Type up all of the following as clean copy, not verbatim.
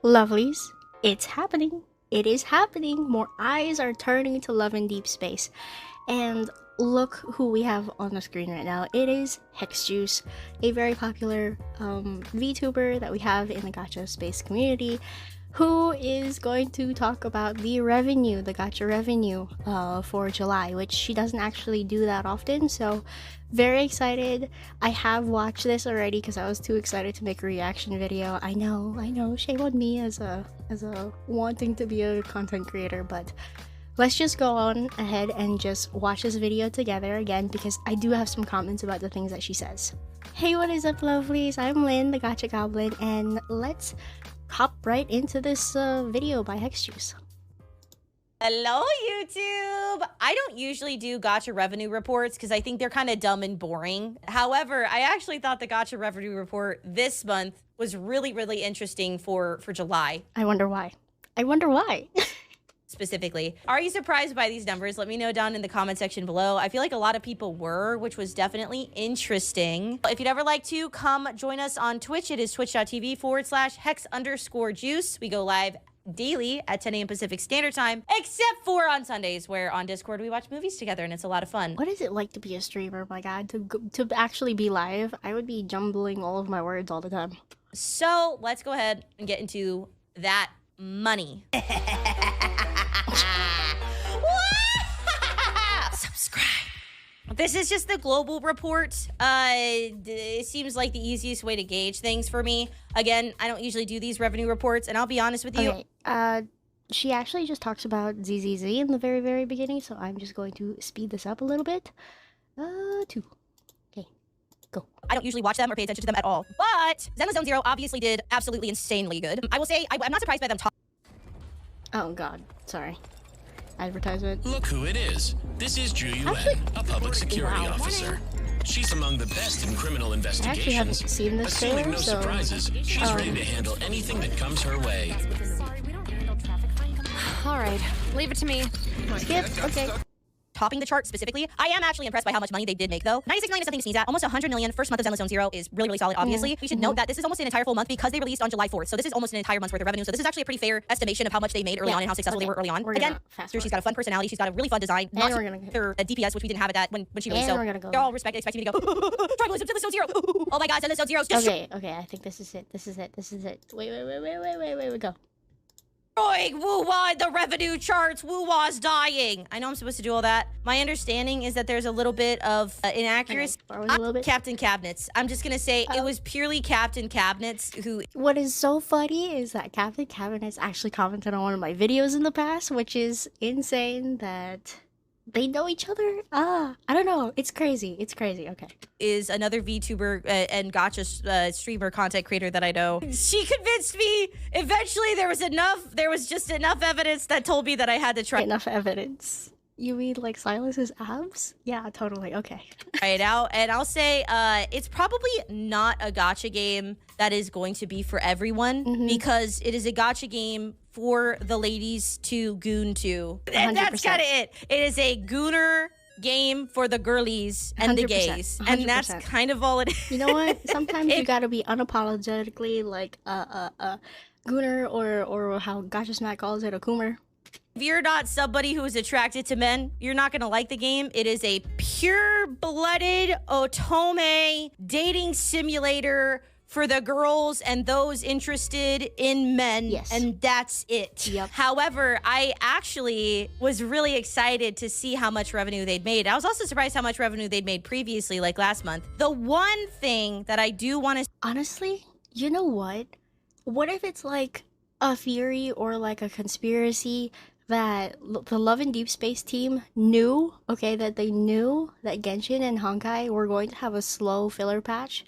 Lovelies, it's happening. It is happening. More eyes are turning to love in deep space. And look who we have on the screen right now. It is HexJuice, a very popular VTuber that we have in the Gacha space community, who is going to talk about the revenue, the Gacha revenue for July, which she doesn't actually do that often. So very excited. I have watched this already because I was too excited to make a reaction video. I know, shame on me as a wanting to be a content creator, but let's just go on ahead and just watch this video together again because I do have some comments about the things that she says. Hey, what is up, lovelies? I'm Lynn, the Gacha Goblin, and let's hop right into this video by HexJuice. Hello, YouTube! I don't usually do Gacha revenue reports because I think they're kind of dumb and boring. However, I actually thought the Gacha revenue report this month was really interesting for July. I wonder why. Specifically. Are you surprised by these numbers? Let me know down in the comment section below. I feel like a lot of people were, which was definitely interesting. If you'd ever like to come join us on Twitch, it is twitch.tv/hex_juice. We go live daily at 10 a.m. Pacific Standard Time, except for on Sundays, where on Discord we watch movies together and it's a lot of fun. What is it like to be a streamer, my god? To actually be live, I would be jumbling all of my words all the time. So let's go ahead and get into that money. Subscribe. This is just the global report. It seems like the easiest way to gauge things for me. Again, I don't usually do these revenue reports, and I'll be honest with you. Okay, she actually just talks about ZZZ in the very beginning, so I'm just going to speed this up a little bit. 2. Okay, go. I don't usually watch them or pay attention to them at all, but Zenless Zone Zero obviously did absolutely insanely good. I will say, I'm not surprised by them talking. Oh god, sorry. Advertisement. Look who it is. This is Ju Yuan, a public security officer. She's among the best in criminal I actually haven't investigations. seen this Assuming trailer, no so surprises, she's ready to handle anything that comes her way. All right, leave it to me. skip. Okay. Topping the chart specifically. I am actually impressed by how much money they did make, though. 96 million is nothing to sneeze at. Almost 100 million. First month of Zenless Zone Zero is really solid, obviously. We should note that this is almost an entire full month because they released on July 4th. So this is almost an entire month's worth of revenue. So this is actually a pretty fair estimation of how much they made early on and how successful they were early on. Again, she's got a fun personality. She's got a really fun design. And we're gonna her DPS, which we didn't have at that when she released. And So we're gonna go. they're all expecting me to go, tribalism, Zenless Zone Zero. Oh my god, Zenless Zone Zero is just Okay, I think this is it. Wait, go. destroying Woo-Wah, the revenue charts. Woo-Wah's dying. I know I'm supposed to do all that. My understanding is that there's a little bit of inaccuracy. Okay, borrow a little bit. Captain Cabinets. I'm just gonna say it was purely Captain Cabinets who. What is so funny is that Captain Cabinets actually commented on one of my videos in the past, which is insane that they know each other. I don't know. It's crazy. Okay. Is another VTuber and Gacha streamer content creator that I know. She convinced me. Eventually, there was just enough evidence that told me that I had to try Enough evidence. You mean like Silas's abs? Yeah, totally. Okay. it out. And I'll say it's probably not a Gacha game that is going to be for everyone because it is a Gacha game for the ladies to goon to. And that's 100%. kind of it. It is a Gooner game for the girlies and the 100%, gays. And that's 100%. kind of all it is. You know what? Sometimes you gotta be unapologetically like Gooner or how Gacha Smack calls it, a Coomer. If you're not somebody who is attracted to men, you're not going to like the game. It is a pure-blooded Otome dating simulator for the girls and those interested in men. Yes. And that's it. Yep. However, I actually was really excited to see how much revenue they'd made. I was also surprised how much revenue they'd made previously, like last month. The one thing that I do want to... Honestly, you know what? What if it's like a theory or like a conspiracy that the Love and Deep Space team knew, that they knew that Genshin and Honkai were going to have a slow filler patch.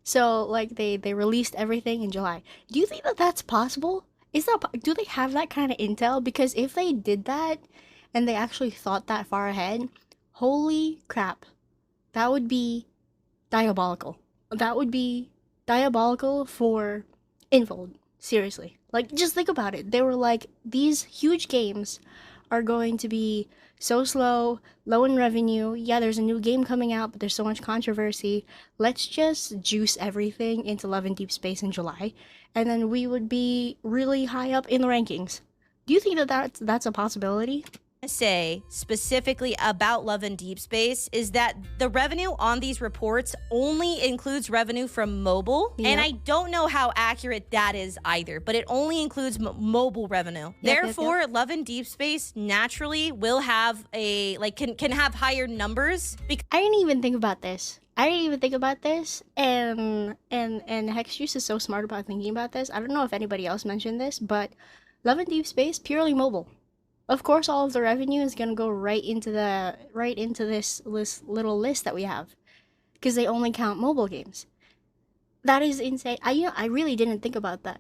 So like they released everything in July. Do you think that that's possible? Do they have that kind of intel? Because if they did that and they actually thought that far ahead, holy crap, that would be diabolical. That would be diabolical for Infold. Seriously. Like, just think about it. They were like, these huge games are going to be so slow, low in revenue. Yeah, there's a new game coming out, but there's so much controversy. Let's just juice everything into Love and Deepspace in July, and then we would be really high up in the rankings. Do you think that that's a possibility? Say specifically about Love and Deepspace is that the revenue on these reports only includes revenue from mobile, and I don't know how accurate that is either, but it only includes mobile revenue. Therefore, Love and Deepspace naturally will have a can have higher numbers. I didn't even think about this. And HexJuice is so smart about thinking about this. I don't know if anybody else mentioned this, but Love and Deepspace purely mobile. Of course, all of the revenue is gonna go right into this little list that we have, because they only count mobile games. That is insane. I really didn't think about that.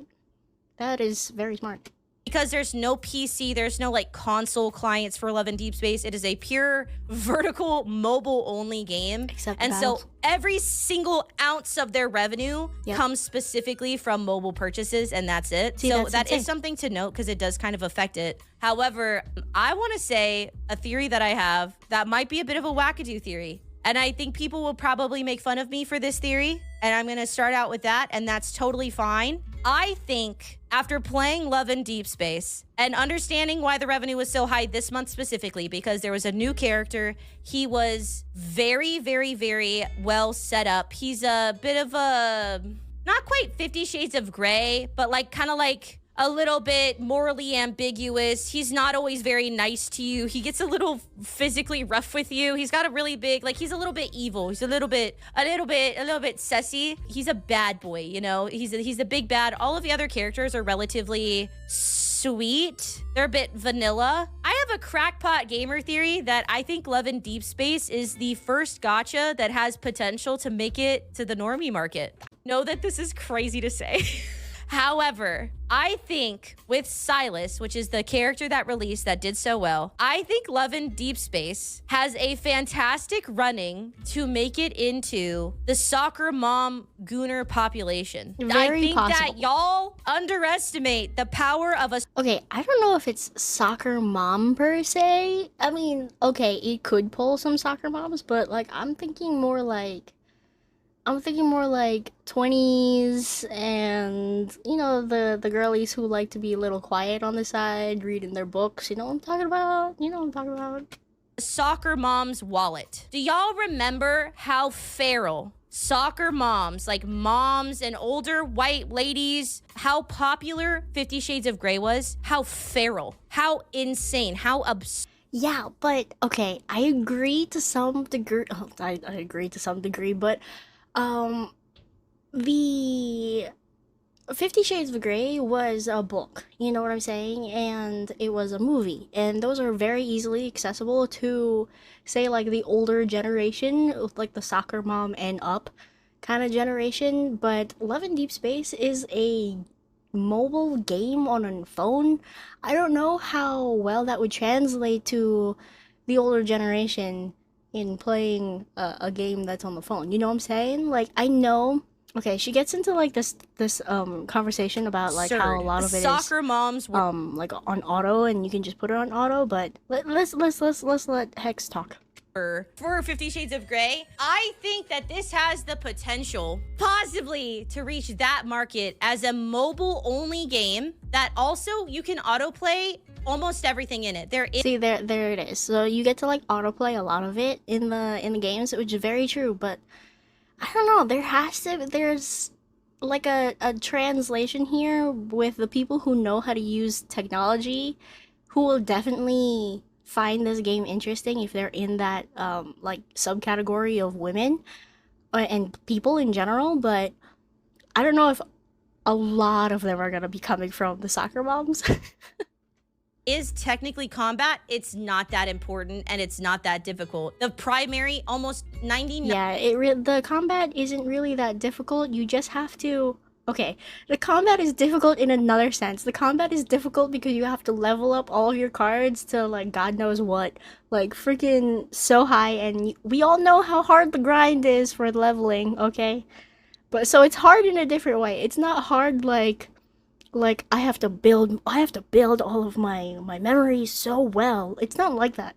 That is very smart. Because there's no PC, there's no like console clients for Love and Deepspace. It is a pure vertical mobile only game. Except and so every single ounce of their revenue comes specifically from mobile purchases, and that's it. See, so that's that insane. is something to note because it does kind of affect it. However, I want to say a theory that I have that might be a bit of a wackadoo theory. And I think people will probably make fun of me for this theory. And I'm going to start out with that, and that's totally fine. I think after playing Love and Deepspace and understanding why the revenue was so high this month specifically, because there was a new character, he was very, very, very well set up. He's a bit of a, not quite 50 Shades of Grey, but like kind of like a little bit morally ambiguous. He's not always very nice to you. He gets a little physically rough with you. He's got a really big, like he's a little bit evil. He's a little bit sussy. He's a bad boy, you know? He's a big bad. All of the other characters are relatively sweet. They're a bit vanilla. I have a crackpot gamer theory that I think Love and Deepspace is the first gacha that has potential to make it to the normie market. Know that this is crazy to say. However, I think with Silas, which is the character that released that did so well, I think Love and Deepspace has a fantastic running to make it into the soccer mom Gooner population. I think that y'all underestimate the power of a... Okay, I don't know if it's soccer mom per se. I mean, okay, it could pull some soccer moms, but like I'm thinking more like 20s, and you know, the girlies who like to be a little quiet on the side, reading their books. You know what I'm talking about? Soccer mom's wallet. Do y'all remember how feral soccer moms, like moms and older white ladies, how popular 50 Shades of Grey was? How feral, how insane, how absurd. Yeah, but okay, I agree to some degree. Oh, I agree to some degree, but the 50 Shades of Grey was a book, you know what I'm saying? And it was a movie, and those are very easily accessible to, say, like the older generation, like the soccer mom and up kind of generation. But Love and Deepspace is a mobile game on a phone. I don't know how well that would translate to the older generation in playing a game that's on the phone. You know what I'm saying? Like, I know. Okay, she gets into like this conversation about like how a lot of it soccer moms were like on auto, and you can just put it on auto. But let's let Hex talk. For 50 Shades of Grey, I think that this has the potential possibly to reach that market as a mobile only game that also you can autoplay almost everything in it. See, there it is. So you get to like autoplay a lot of it in the games, which is very true, but I don't know, there's like a translation here with the people who know how to use technology, who will definitely find this game interesting if they're in that like subcategory of women and people in general. But I don't know if a lot of them are gonna be coming from the soccer moms. Is technically combat. It's not that important, and it's not that difficult. The primary, almost 99. Yeah, the combat isn't really that difficult. You just have to. Okay, the combat is difficult in another sense. The combat is difficult because you have to level up all of your cards to like God knows what, like freaking so high, and we all know how hard the grind is for leveling. Okay, but so it's hard in a different way. It's not hard like like I have to build all of my memories so well. It's not like that.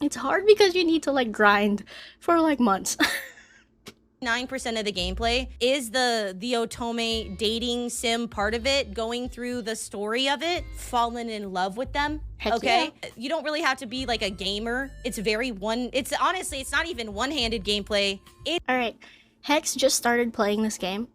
It's hard because you need to like grind for like months. 9% of the gameplay is the Otome dating sim part of it, going through the story of it, falling in love with them. Heck okay? yeah. You don't really have to be like a gamer. It's honestly, it's not even one-handed gameplay. Alright, Hex just started playing this game.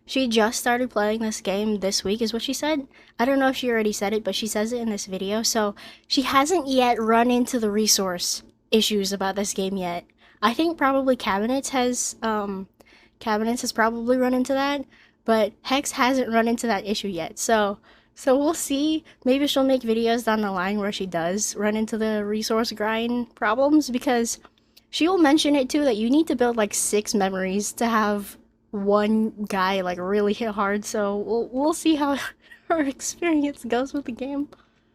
She just started playing this game this week is what she said. I don't know if she already said it, but she says it in this video. So she hasn't yet run into the resource issues about this game yet. I think probably Cabinets has probably run into that, but Hex hasn't run into that issue yet. So we'll see. Maybe she'll make videos down the line where she does run into the resource grind problems, because she will mention it too, that you need to build like 6 memories to have one guy like really hit hard. So we'll see how her experience goes with the game.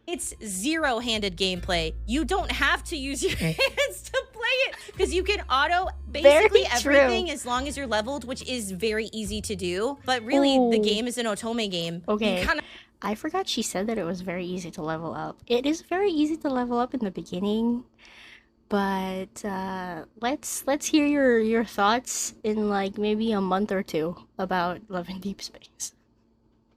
It's zero-handed gameplay. You don't have to use your hands to play it, because you can auto basically everything as long as you're leveled, which is very easy to do. But really, the game is an Otome game. Okay. I forgot she said that it was very easy to level up. It is very easy to level up in the beginning, but let's hear your thoughts in like maybe a month or 2 about Love in Deepspace.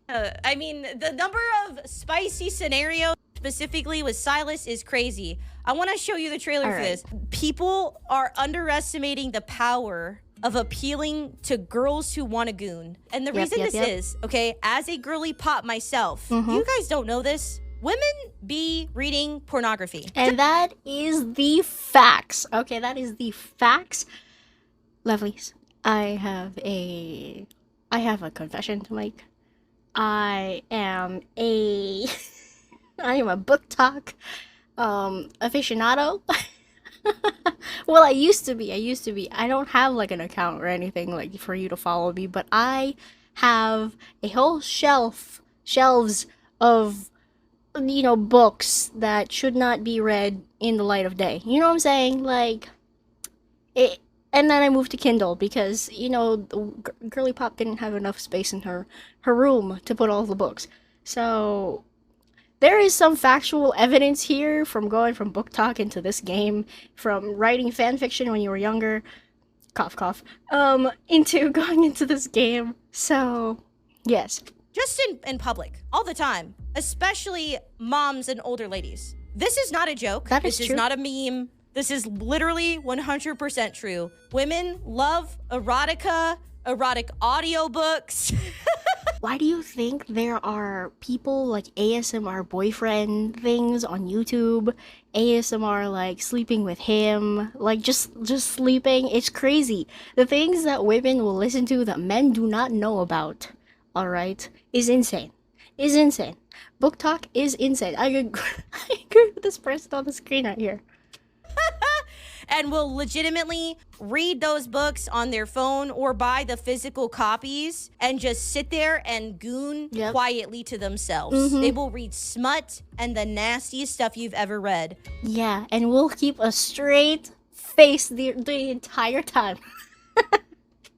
I mean, the number of spicy scenarios specifically with Silas is crazy. I want to show you the trailer for this. People are underestimating the power of appealing to girls who want a goon. And the reason this is, okay, as a girly pop myself, you guys don't know this, women be reading pornography. And that is the facts. Okay, that is the facts. Lovelies, I have a confession to make. I am a book talk aficionado. Well, I used to be. I don't have like an account or anything like for you to follow me, but I have a whole shelves of, you know, books that should not be read in the light of day. You know what I'm saying? Like it. And then I moved to Kindle because, you know, Girly Pop didn't have enough space in her room to put all the books. So there is some factual evidence here from going from book talk into this game, from writing fan fiction when you were younger, cough cough, into going into this game. So, yes. Just in public, all the time, especially moms and older ladies. This is not a joke. This is not a meme. This is literally 100% true. Women love erotica, erotic audiobooks. Why do you think there are people like ASMR boyfriend things on YouTube? ASMR like sleeping with him, like just sleeping. It's crazy. The things that women will listen to that men do not know about, all right, is insane. Book talk is insane. I agree with this person on the screen right here. And will legitimately read those books on their phone or buy the physical copies and just sit there and goon quietly to themselves. They will read smut and the nastiest stuff you've ever read. Yeah, and we'll keep a straight face the entire time.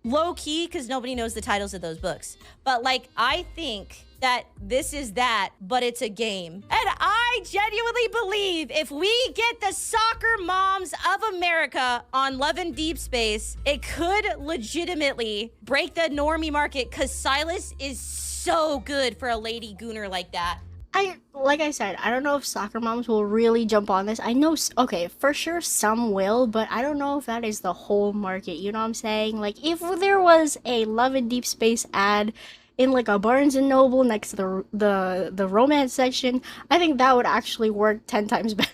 Low key, because nobody knows the titles of those books. But like, I think that this is that, but it's a game. And I genuinely believe if we get the soccer moms of America on Love in Deepspace, it could legitimately break the normie market, because Silas is so good for a lady gooner like that. Like I said, I don't know if soccer moms will really jump on this. I know, okay, for sure some will, but I don't know if that is the whole market, you know what I'm saying? Like, if there was a Love in Deepspace ad in like a Barnes and Noble next to the romance section, I think that would actually work 10 times better.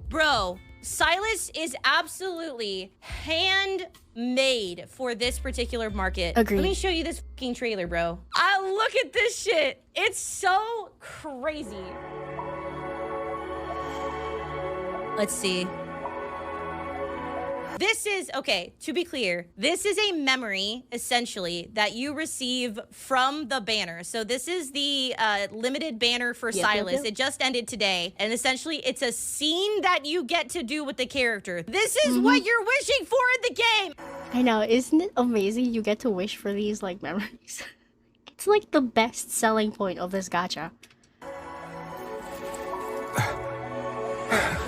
Bro, Silas is absolutely handmade for this particular market. Agreed. Let me show you this fucking trailer, bro. Look at this shit. It's so crazy. Let's see. This is, okay, to be clear, this is a memory, essentially, that you receive from the banner. So this is the limited banner for Silas. It just ended today. And essentially, it's a scene that you get to do with the character. This is what you're wishing for in the game. I know, isn't it amazing? You get to wish for these, like, memories. It's like the best selling point of this gacha.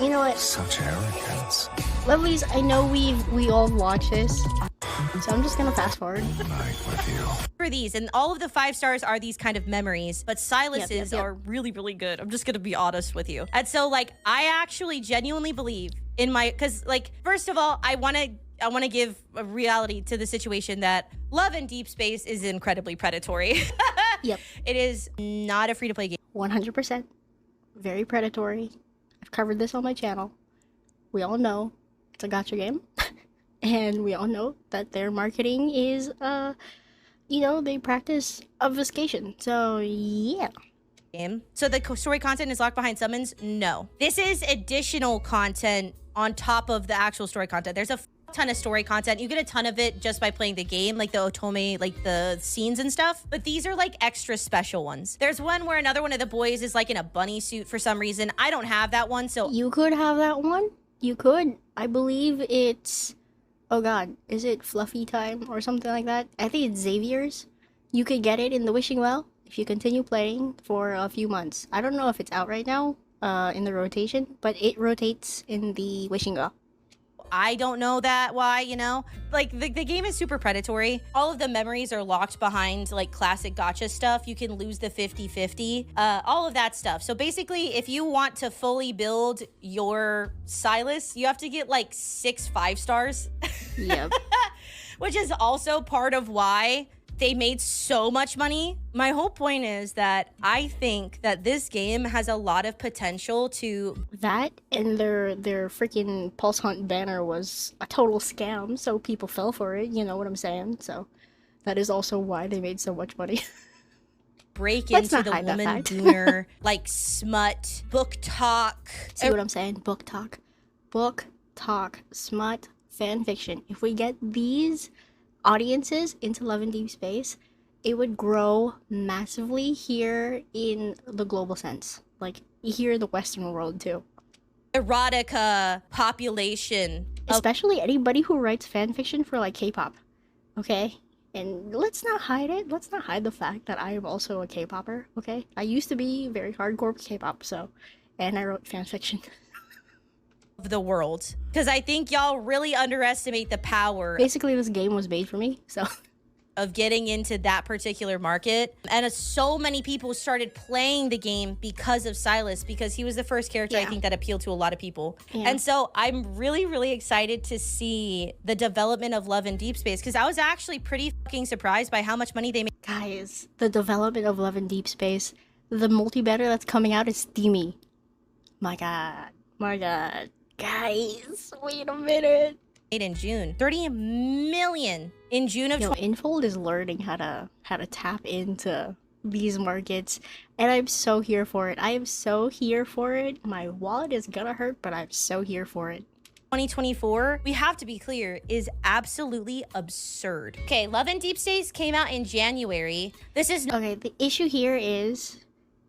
You know what? Such arrogance. Lovelies, I know we all watch this, so I'm just gonna fast forward. Night with you. For these, and all of the 5 stars are these kind of memories, but Silas's Yep. are really, really good. I'm just gonna be honest with you. And so, like, I actually genuinely believe in my, because, like, first of all, I want to give a reality to the situation that Love in Deepspace is incredibly predatory. Yep. It is not a free-to-play game. 100%. Very predatory. I've covered this on my channel. We all know it's a gacha game. And we all know that their marketing is, you know, they practice obfuscation. So, yeah. Game. So the story content is locked behind summons? No. This is additional content on top of the actual story content. There's a ton of story content. You get a ton of it just by playing the game, like the Otome, like the scenes and stuff. But these are like extra special ones. There's one where another one of the boys is like in a bunny suit for some reason. I don't have that one, so You could have that one. You could. I believe it's... Oh god, is it Fluffy Time or something like that? I think it's Xavier's. You could get it in the Wishing Well if you continue playing for a few months. I don't know if it's out right now in the rotation, but it rotates in the Wishing Well. I don't know that why, you know? Like, the game is super predatory. All of the memories are locked behind, like, classic gacha stuff. You can lose the 50-50, all of that stuff. So basically, if you want to fully build your Silas, you have to get, like, 6 5-stars. Yep. Which is also part of why they made so much money. My whole point is that I think that this game has a lot of potential to... That and their freaking Pulse Hunt banner was a total scam, so people fell for it, you know what I'm saying? So that is also why they made so much money. break Let's into not the hide that woman fact. Gooner, like smut, book talk. See what I'm saying? Book talk. Book talk. Smut. Fan fiction. If we get these audiences into Love in Deepspace, it would grow massively here in the global sense. Like, here in the Western world, too. Erotica population. Especially anybody who writes fan fiction for, like, K-pop. Okay? And let's not hide it. Let's not hide the fact that I am also a K-popper, okay? I used to be very hardcore K-pop, so... And I wrote fan fiction. Of the world, because I think y'all really underestimate the power Basically, this game was made for me, so... of getting into that particular market. And so many people started playing the game because of Silas, because he was the first character I Yeah. think that appealed to a lot of people. Yeah. And so I'm really, really excited to see the development of Love in Deepspace, because I was actually pretty fucking surprised by how much money they made. Guys, the development of Love in Deepspace, the multi-better that's coming out is steamy. My god. My god. Guys, wait a minute. In June, 30 million in June of Yo, Infold is learning how to tap into these markets, and I'm so here for it. I am so here for it. My wallet is gonna hurt, but I'm so here for it. 2024, we have to be clear, is absolutely absurd. Okay, Love in Deepspace came out in January. This is Okay, the issue here is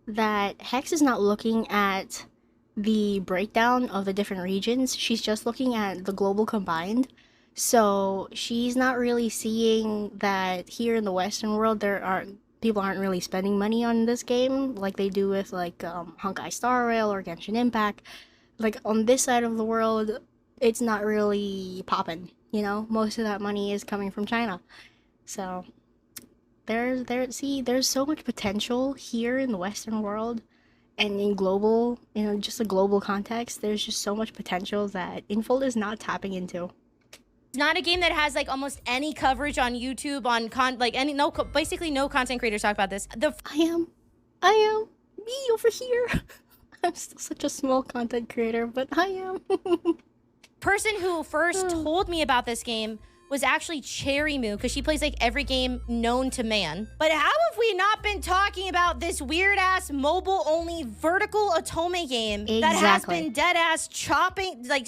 that Hex is not looking at the breakdown of the different regions. She's just looking at the global combined. So she's not really seeing that here in the Western world people aren't really spending money on this game like they do with like Honkai Star Rail or Genshin Impact. Like on this side of the world, it's not really popping. You know, most of that money is coming from China. So there's so much potential here in the Western world. And in global, you know, just a global context, there's just so much potential that Infold is not tapping into. It's not a game that has like almost any coverage on YouTube, on basically no content creators talk about this. I am me over here. I'm still such a small content creator, but I am. Person who first told me about this game was actually Cherry Moo, because she plays like every game known to man. But how have we not been talking about this weird ass mobile only vertical Otome game that has Exactly. been dead ass chopping like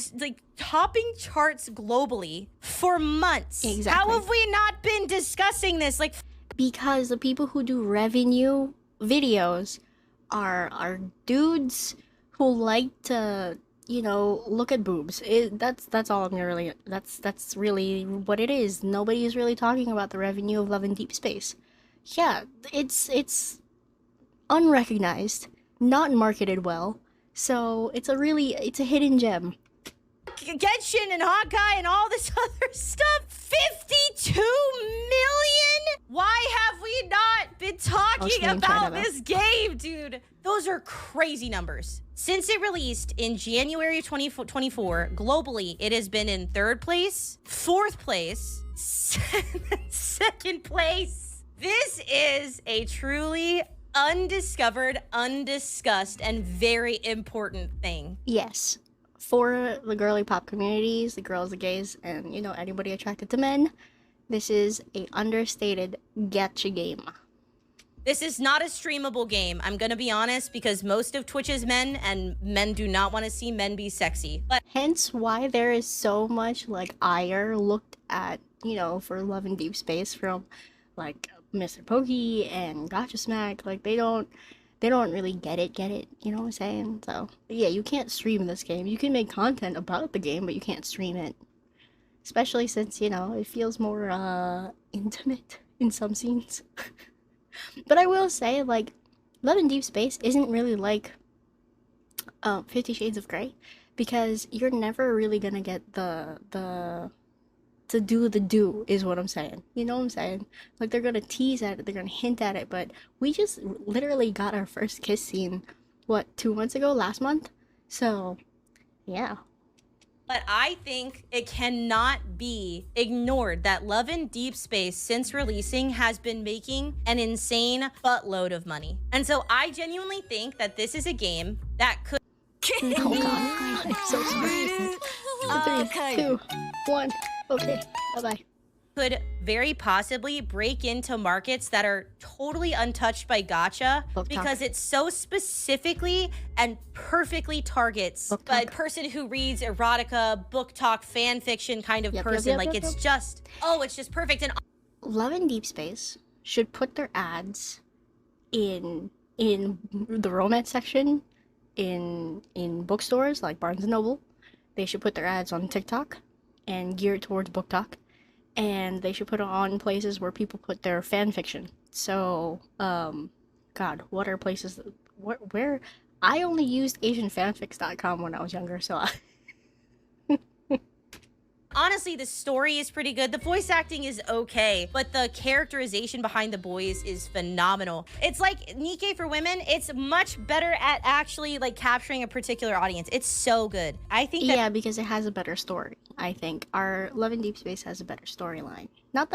topping charts globally for months? Exactly. How have we not been discussing this? Like, Because the people who do revenue videos are dudes who like to, you know, look at boobs. That's all I'm really. That's really what it is. Nobody is really talking about the revenue of Love in Deepspace. yeah, it's unrecognized, not marketed well. So it's a hidden gem. Genshin and Honkai and all this other stuff. 52 million? Why have we not been talking about this game, dude? Those are crazy numbers. Since it released in January of 2024, globally, it has been in 3rd place, 4th place, 2nd place. This is a truly undiscovered, undiscussed, and very important thing. Yes. For the girly pop communities, the girls, the gays, and, you know, anybody attracted to men, this is a understated gacha game. This is not a streamable game. I'm gonna be honest, because most of Twitch's men, and men do not want to see men be sexy. But hence why there is so much, like, ire looked at, you know, for Love and Deepspace from, like, Mr. Pokey and Gacha Smack. Like, they don't really get it, you know what I'm saying? So, yeah, you can't stream this game. You can make content about the game, but you can't stream it. Especially since, you know, it feels more, intimate in some scenes. But I will say, like, Love and Deepspace isn't really like 50 Shades of Grey, because you're never really gonna get the do is what I'm saying. You know what I'm saying? Like, they're gonna tease at it, they're gonna hint at it, but we just literally got our first kiss scene, what, 2 months ago? Last month? So, yeah. But I think it cannot be ignored that Love and Deepspace, since releasing, has been making an insane buttload of money. And so I genuinely think that this is a game that could... Oh god, I'm so sorry. 3, 2, 1, okay, bye-bye. Could very possibly break into markets that are totally untouched by Gacha, because it so specifically and perfectly targets a person who reads erotica, book talk, fan fiction kind of person. It's just, oh, it's just perfect. And Love and Deepspace should put their ads in the romance section in bookstores like Barnes & Noble. They should put their ads on TikTok and gear it towards book talk. And they should put it on places where people put their fan fiction. So, God, what are places where I only used AsianFanfics.com when I was younger, so honestly, the story is pretty good. The voice acting is okay, but the characterization behind the boys is phenomenal. It's like Nikkei for women. It's much better at actually like capturing a particular audience. It's so good. I think that, yeah, because it has a better story. I think our Love and Deepspace has a better storyline. Not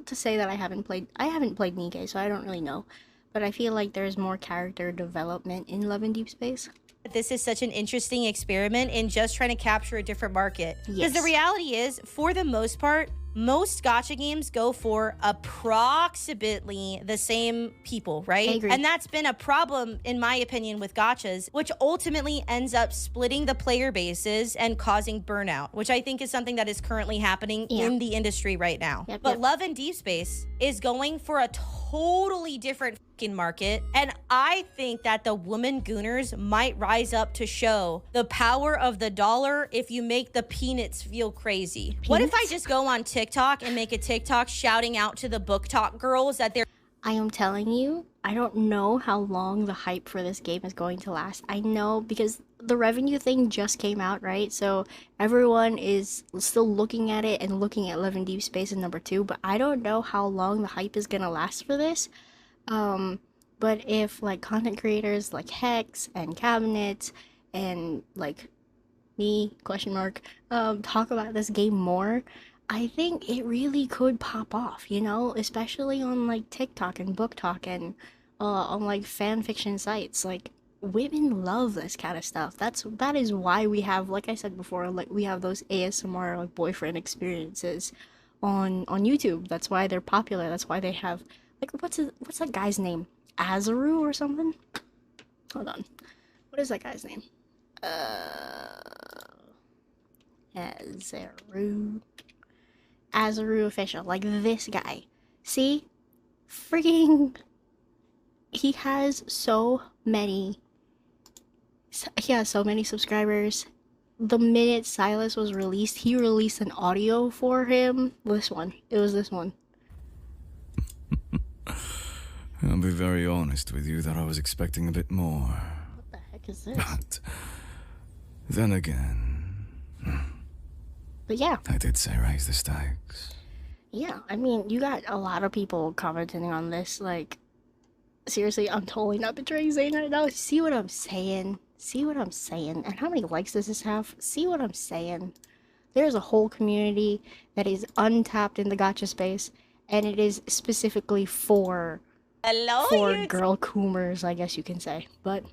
to say that I haven't played Nikkei, so I don't really know, but I feel like there's more character development in Love and Deepspace. this is such an interesting experiment in just trying to capture a different market. Because Yes. the reality is, for the most part, most gacha games go for approximately the same people, right? I agree. And that's been a problem, in my opinion, with gachas, which ultimately ends up splitting the player bases and causing burnout, which I think is something that is currently happening in the industry right now. But Love and Deepspace is going for a totally different fucking market, and I think that the woman Gooners might rise up to show the power of the dollar if you make the peanuts feel crazy. What if I just go on TikTok and make a TikTok shouting out to the book talk girls that they're— I am telling you, I don't know how long the hype for this game is going to last. I know because the revenue thing just came out, right? So everyone is still looking at it and looking at Love and Deepspace in #2, but I don't know how long the hype is gonna last for this. But if like content creators like Hex and Cabinet and like me, talk about this game more, I think it really could pop off, you know, especially on like TikTok and Book Talk and on like fan fiction sites. Like women love this kind of stuff. That is why we have, like I said before, like we have those ASMR like boyfriend experiences on YouTube. That's why they're popular. That's why they have like what's that guy's name? Azaru or something? Hold on. What is that guy's name? Azaru official, like this guy. See? Freaking, he has so many subscribers. The minute Silas was released, he released an audio for him. It was this one. be very honest with you that I was expecting a bit more. What the heck is this? But then again, But yeah. I did say raise the stakes. Yeah, I mean, you got a lot of people commenting on this. Like, seriously, I'm totally not betraying Zane right now. See what I'm saying? See what I'm saying? And how many likes does this have? See what I'm saying? There's a whole community that is untapped in the gacha space, and it is specifically for girl coomers, I guess you can say. But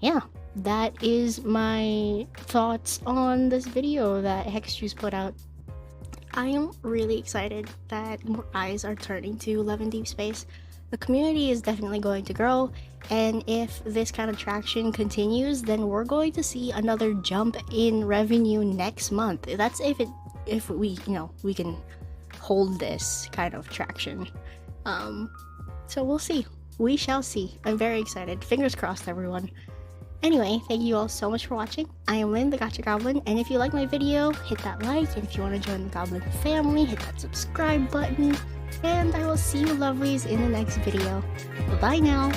yeah, that is my thoughts on this video that HexJuice put out. I am really excited that more eyes are turning to Love in Deepspace. The community is definitely going to grow, and if this kind of traction continues, then we're going to see another jump in revenue next month. That's if we we can hold this kind of traction. So we'll see. We shall see. I'm very excited. Fingers crossed, everyone. Anyway, thank you all so much for watching. I am Lynn, the Gacha Goblin, and if you like my video, hit that like, and if you want to join the Goblin family, hit that subscribe button, and I will see you lovelies in the next video. Bye-bye now!